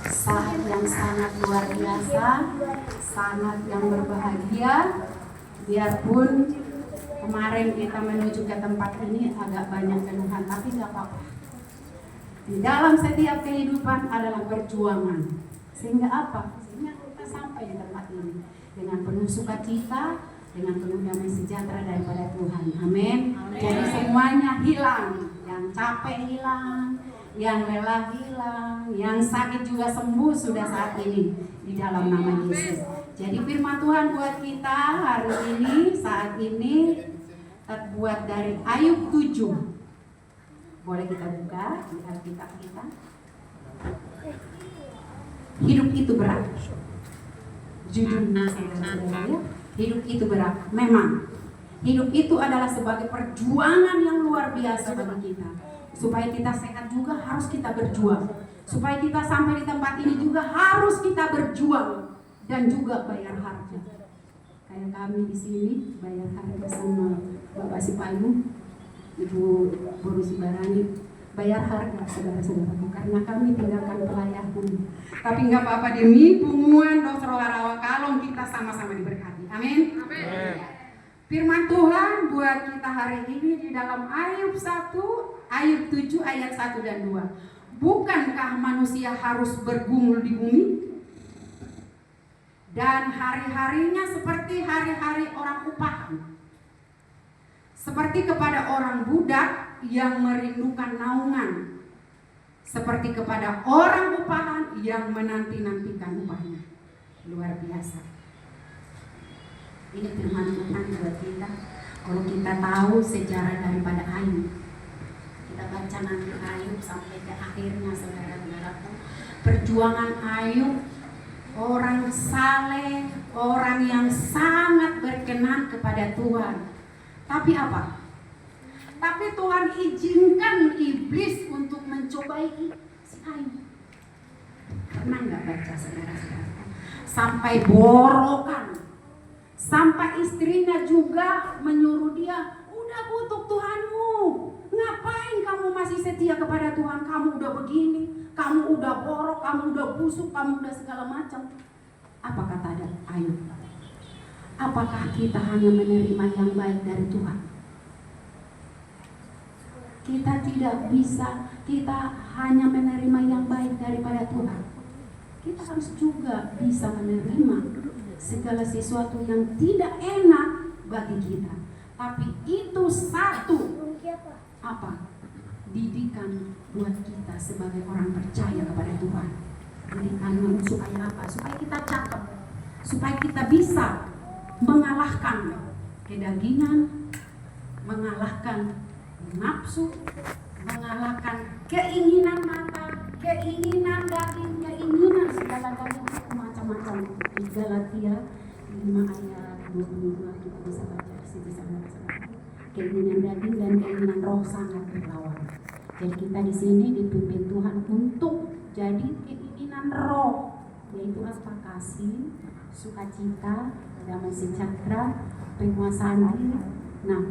Saat yang sangat luar biasa, sangat yang berbahagia. Biarpun kemarin kita menuju ke tempat ini agak banyak keluhan, tapi nggak apa-apa. Di dalam setiap kehidupan adalah perjuangan. Sehingga apa? Sehingga kita sampai di tempat ini dengan penuh sukacita, dengan penuh damai sejahtera daripada Tuhan. Amin. Jadi semuanya hilang, yang capek hilang, yang lelah hilang, yang sakit juga sembuh sudah saat ini di dalam nama Yesus. Jadi firman Tuhan buat kita hari ini, saat ini terbuat dari Ayub 7. Boleh kita buka di Alkitab kita. Hidup itu berat. Judulnya saudara-saudara, hidup itu berat. Memang hidup itu adalah sebagai perjuangan yang luar biasa bagi kita. Supaya kita sehat juga harus kita berjuang. Supaya kita sampai di tempat ini juga harus kita berjuang dan juga bayar harga. Kayak kami di sini bayar harga sama Bapak Sipayu, Ibu Buru Sibarani, bayar harga saudara-saudara karena kami tinggalkan pelayanan. Tapi nggak apa-apa, demi punggungan Dr. Warawa Kalong kita sama-sama diberkati. Amin. Amin. Firman Tuhan buat kita hari ini di dalam Ayub 1, Ayub 7 ayat 1 dan 2. Bukankah manusia harus bergumul di bumi? Dan hari-harinya seperti hari-hari orang upahan. Seperti kepada orang budak yang merindukan naungan. Seperti kepada orang upahan yang menanti-nantikan upahnya. Luar biasa. Ini firman Tuhan buat kita. Kalau kita tahu sejarah daripada Ayub, kita baca nanti Ayub sampai ke akhirnya, saudara-saudaraku. Perjuangan Ayub, orang saleh, orang yang sangat berkenan kepada Tuhan. Tapi apa? Tapi Tuhan izinkan iblis untuk mencobai si Ayub. Pernah nggak baca saudara-saudara? Sampai borokan. Sampai istrinya juga menyuruh dia, udah kutuk Tuhanmu. Ngapain kamu masih setia kepada Tuhan? Kamu udah begini, kamu udah borok, kamu udah busuk, kamu udah segala macam. Apa kata Ayub? Apakah kita hanya menerima yang baik dari Tuhan? Kita tidak bisa, kita hanya menerima yang baik daripada Tuhan. Kita harus juga bisa menerima segala sesuatu yang tidak enak bagi kita. Tapi itu satu apa? Didikan buat kita sebagai orang percaya kepada Tuhan. Didikan supaya apa? Supaya kita cakep, supaya kita bisa mengalahkan kedagingan, mengalahkan nafsu, mengalahkan keinginan mata, keinginan daging, keinginan segala-galanya macam-macam. Di Galatia 5 ayat 22 kita bisa baca sebisa-bisa. Keinginan daging dan keinginan roh sangat berlawan. Jadi kita di sini dipimpin Tuhan untuk jadi keinginan roh, yaitu apa? Kasih, sukacita, damai sejahtera, penguasaan diri. Nah,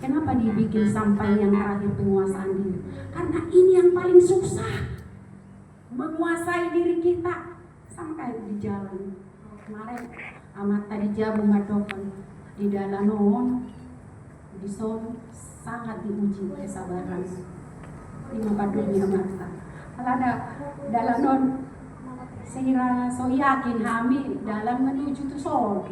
kenapa dibikin sampai yang terakhir penguasaan diri? Karena ini yang paling susah, menguasai diri kita. Sampai di jalan kemarin amat tadi jamu madokan di Dalanon, di Solo sangat diuji kesabaran. Lima padunya mata. Kalau ada Dalanon, saya yakin hamil dalam menuju ke Solo.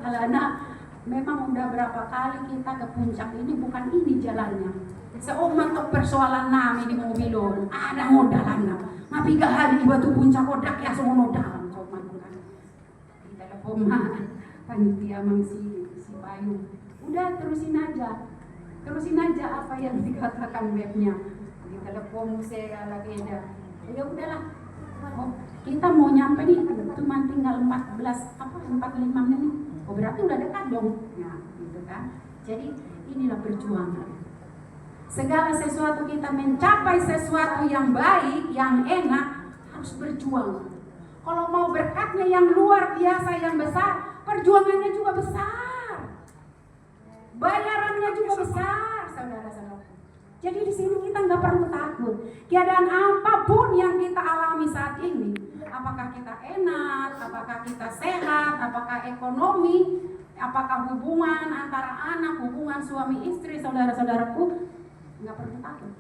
Kalau anak memang udah berapa kali kita ke puncak ini, bukan ini jalannya. Untuk persoalan nami di mobilon, ada modalan. Tapi gak hari batu puncak odak ya semua modalan. Coba kan. Di telepon panitia si Bayu. Udah terusin aja apa yang dikatakan webnya. Di telepon saya lagi ada. Ya udahlah. Kita mau nyampe nih, cuma tinggal 45 menit. Oh berarti udah dekat dong. Nah, gitu kan. Jadi inilah perjuangan. Segala sesuatu kita mencapai sesuatu yang baik, yang enak, harus berjuang. Kalau mau berkatnya yang luar biasa, yang besar, perjuangannya juga besar. Bayarannya juga besar, saudara-saudara. Jadi di sini kita nggak perlu takut. Keadaan apapun yang kita alami saat ini, apakah kita enak, apakah kita sehat, apakah ekonomi, apakah hubungan antara anak, hubungan suami istri, saudara-saudaraku, nggak perlu takut.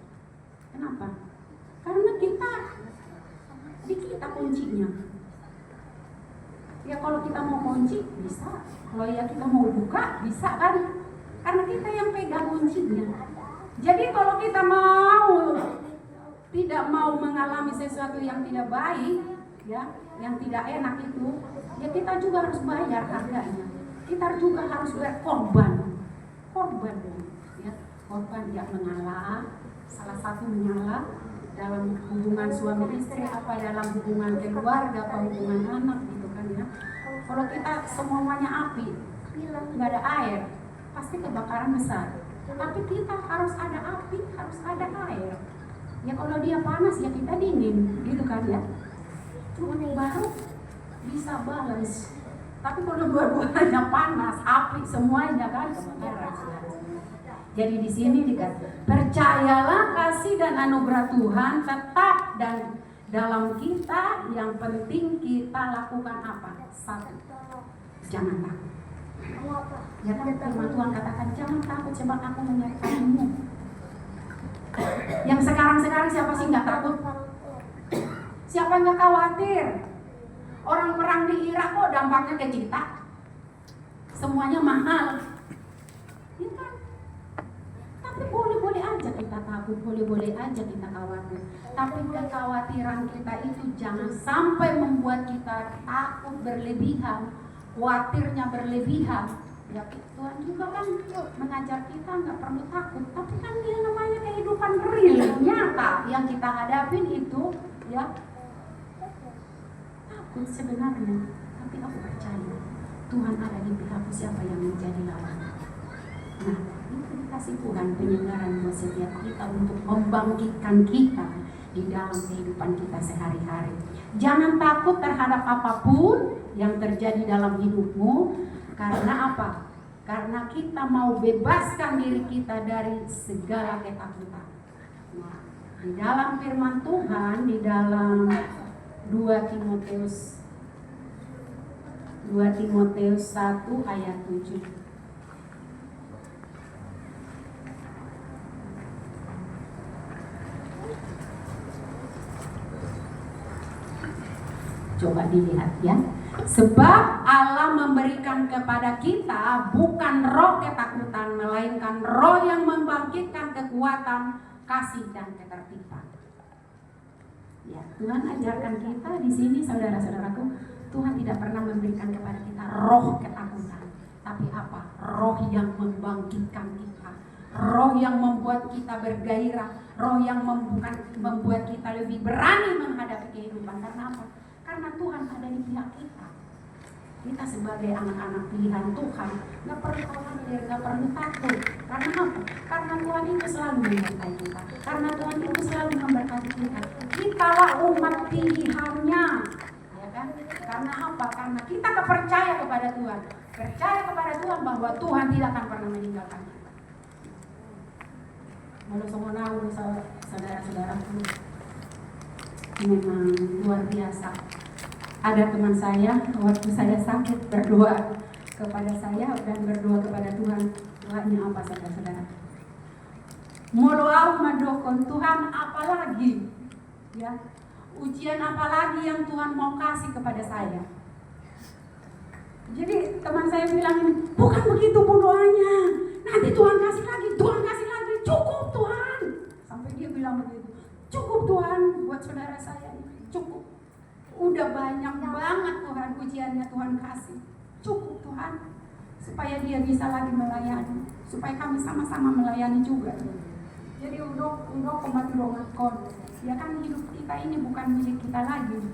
Kenapa? Karena di kita kuncinya. Ya kalau kita mau kunci bisa, kalau ya kita mau buka bisa kan? Karena kita yang pegang kuncinya. Jadi kalau kita tidak mau mengalami sesuatu yang tidak baik, ya, yang tidak enak itu, ya kita juga harus bayar harganya. Kita juga harus berkorban, ya, korban yang mengalah. Salah satu mengalah dalam hubungan suami istri, apa dalam hubungan keluarga, apa hubungan anak gitu kan ya. Kalau kita semuanya api, nggak ada air, pasti kebakaran besar. Tapi kita harus ada api, harus ada air. Ya kalau dia panas ya kita dingin, gitu kan ya. Baru bisa balance. Tapi kalau dua-duanya panas, api semuanya kan kebakaran. Jadi di sini dikatakan, percayalah kasih dan anugerah Tuhan tetap dan dalam kita. Yang penting kita lakukan apa? Satu, jangan takut. Ya kan firman Tuhan katakan, jangan takut sebab aku menyertaimu. Yang sekarang siapa sih nggak takut? Siapa nggak khawatir? Orang perang di Irak kok dampaknya ke kita? Semuanya mahal, ya kan? Tapi boleh-boleh aja kita takut, boleh-boleh aja kita khawatir. Tapi kekhawatiran kita itu jangan sampai membuat kita takut berlebihan, khawatirnya berlebihan. Ya Tuhan juga kan mengajar kita nggak perlu takut. Tapi kan dia namanya kehidupan real, nyata yang kita hadapin itu, ya takut sebenarnya. Tapi aku percaya Tuhan ada di pihakku, siapa yang menjadi lawan. Nah, itu dikasih Tuhan penyegaran buat setiap kita untuk membangkitkan kita di dalam kehidupan kita sehari-hari. Jangan takut terhadap apapun yang terjadi dalam hidupmu. Karena apa? Karena kita mau bebaskan diri kita dari segala ketakutan. Nah, di dalam firman Tuhan, di dalam 2 Timoteus 1 ayat 7. Coba dilihat ya. Sebab Allah memberikan kepada kita bukan roh ketakutan, melainkan roh yang membangkitkan kekuatan, kasih dan ketertiban. Ya, Tuhan ajarkan kita di sini, saudara-saudaraku, Tuhan tidak pernah memberikan kepada kita roh ketakutan, tapi apa? Roh yang membangkitkan kita, roh yang membuat kita bergairah, roh yang membuat kita lebih berani menghadapi kehidupan. Karena apa? Karena Tuhan ada di pihak kita. Kita sebagai anak-anak pilihan Tuhan nggak perlu khawatir, nggak perlu takut. Karena apa? Karena Tuhan itu selalu menyertai kita. Karena Tuhan itu selalu memberkati kita. Kitalah umat pilihannya, ya kan? Karena apa? Karena kita percaya kepada Tuhan, percaya kepada Tuhan bahwa Tuhan tidak akan pernah meninggalkan kita. Kalau semua tahu, saudara-saudaraku, memang luar biasa. Ada teman saya, waktu saya sakit, berdoa kepada saya dan berdoa kepada Tuhan. Doanya apa, saudara-saudara? Mau doa madokon Tuhan apa lagi? Ya, ujian apa lagi yang Tuhan mau kasih kepada saya? Jadi teman saya bilang, bukan begitu pun doanya. Nanti Tuhan kasih lagi, Tuhan kasih lagi. Cukup Tuhan. Sampai dia bilang begitu. Cukup Tuhan buat saudara saya ini. Cukup. Udah banyak banget Tuhan ujiannya Tuhan kasih. Cukup Tuhan. Supaya dia bisa lagi melayani. Supaya kami sama-sama melayani juga. Jadi udah komat-komat. Ya kan hidup kita ini bukan milik kita lagi.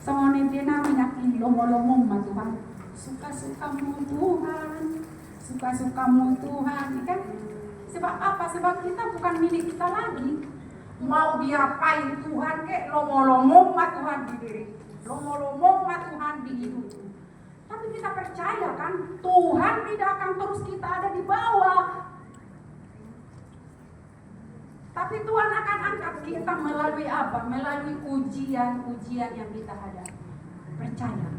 Sama nentena minyakin lomo-lomo Tuhan. Suka-sukamu Tuhan. Suka-sukamu Tuhan. Ya kan? Sebab apa? Sebab kita bukan milik kita lagi. Mau diapain Tuhan kek, lomo-lomo mah Tuhan di diri, lomo-lomo mah Tuhan di hidup. Tapi kita percaya kan Tuhan tidak akan terus kita ada di bawah. Tapi Tuhan akan angkat kita melalui apa? Melalui ujian-ujian yang kita hadapi. Percaya.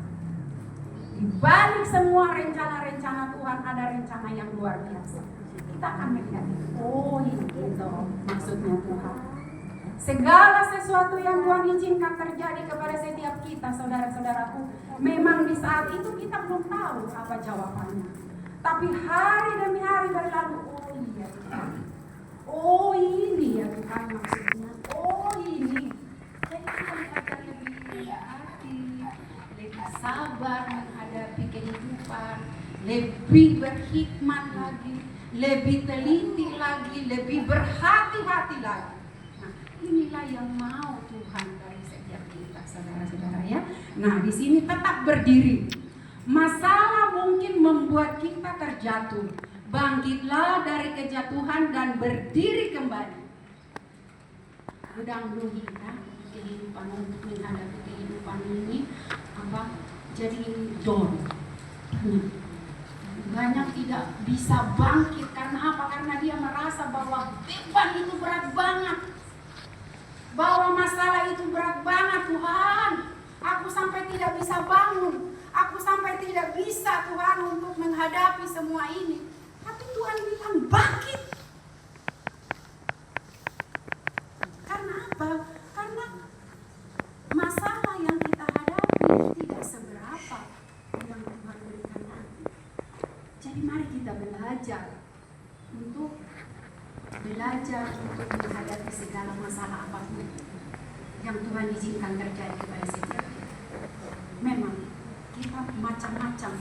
Di balik semua rencana-rencana Tuhan ada rencana yang luar biasa. Kita akan melihat, oh ini gitu maksudnya Tuhan. Segala sesuatu yang Tuhan izinkan terjadi kepada setiap kita, saudara-saudaraku, memang di saat itu kita belum tahu apa jawabannya. Tapi hari demi hari berlalu, oh iya Tuhan. Oh ini ya Tuhan maksudnya. Oh ini. Jadi kita belajar lebih rendah hati, lebih sabar menghadapi kehidupan, lebih berhikmat lagi, lebih teliti lagi, lebih berhati-hati lagi. Nah, inilah yang mau Tuhan dari setiap kita, saudara-saudara ya. Nah, di sini tetap berdiri. Masalah mungkin membuat kita terjatuh. Bangkitlah dari kejatuhan dan berdiri kembali. Pedang kita kehidupan untuk menghadapi kehidupan ini jadi down. Banyak tidak bisa bangkit karena apa? Karena dia merasa bahwa beban itu berat banget, bahwa masalah itu berat banget. Tuhan, aku sampai tidak bisa bangun, aku sampai tidak bisa Tuhan untuk menghadapi semua ini. Tapi Tuhan bilang bangkit. Karena apa? Karena masalah yang kita hadapi tidak seberapa yang Tuhan berikan nanti. Jadi mari kita belajar untuk menghadapi segala masalah apapun yang Tuhan izinkan terjadi kepada setiap kita. Memang kita macam-macam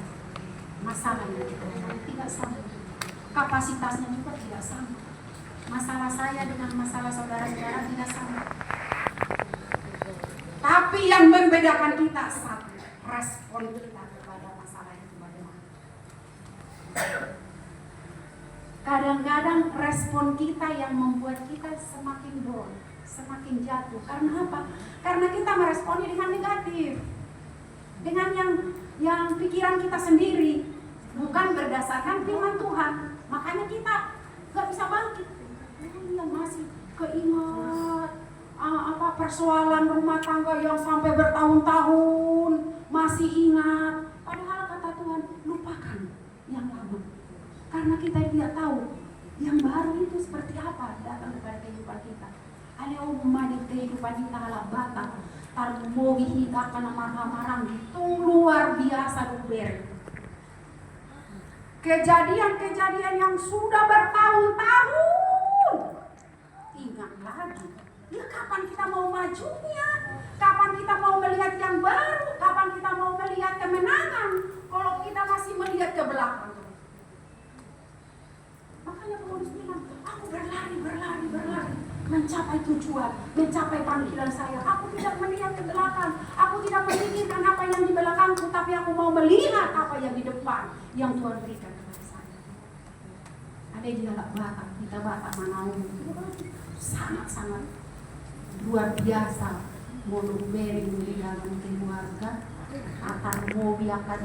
masalah yang kita hadapi, tidak sama. Kapasitasnya juga tidak sama. Masalah saya dengan masalah saudara-saudara tidak sama. Tapi yang membedakan kita satu, respon kita kepada masalah itu bagaimana. Kadang-kadang respon kita yang membuat kita semakin down, semakin jatuh. Karena apa? Karena kita meresponi dengan negatif, dengan yang pikiran kita sendiri, bukan berdasarkan firman Tuhan. Makanya kita gak bisa bangkit. Yang masih keingat persoalan rumah tangga yang sampai bertahun-tahun masih ingat. Padahal kata Tuhan, lupakan yang lama. Karena kita tidak tahu yang baru itu seperti apa datang kepada kehidupan kita. Ada umma di kehidupan kita ala bata, tarmogi kita karena marah-marah itu luar biasa luber. Kejadian-kejadian yang sudah bertahun-tahun ingat lagi. Ya kapan kita mau majunya? Kapan kita mau melihat yang baru? Kapan kita mau melihat kemenangan? Kalau kita masih melihat ke belakang. Makanya Paulus bilang, aku berlari, mencapai tujuan, mencapai panggilan saya. Aku tidak melihat ke belakang, aku tidak memikirkan apa yang di belakangku, tapi aku mau melihat apa yang di depan yang Tuhan berikan kepada saya. Ada di dalam Batak, kita Batak Manau, sangat-sangat luar biasa. Mau beri di dalam keluarga, akan mau biarkan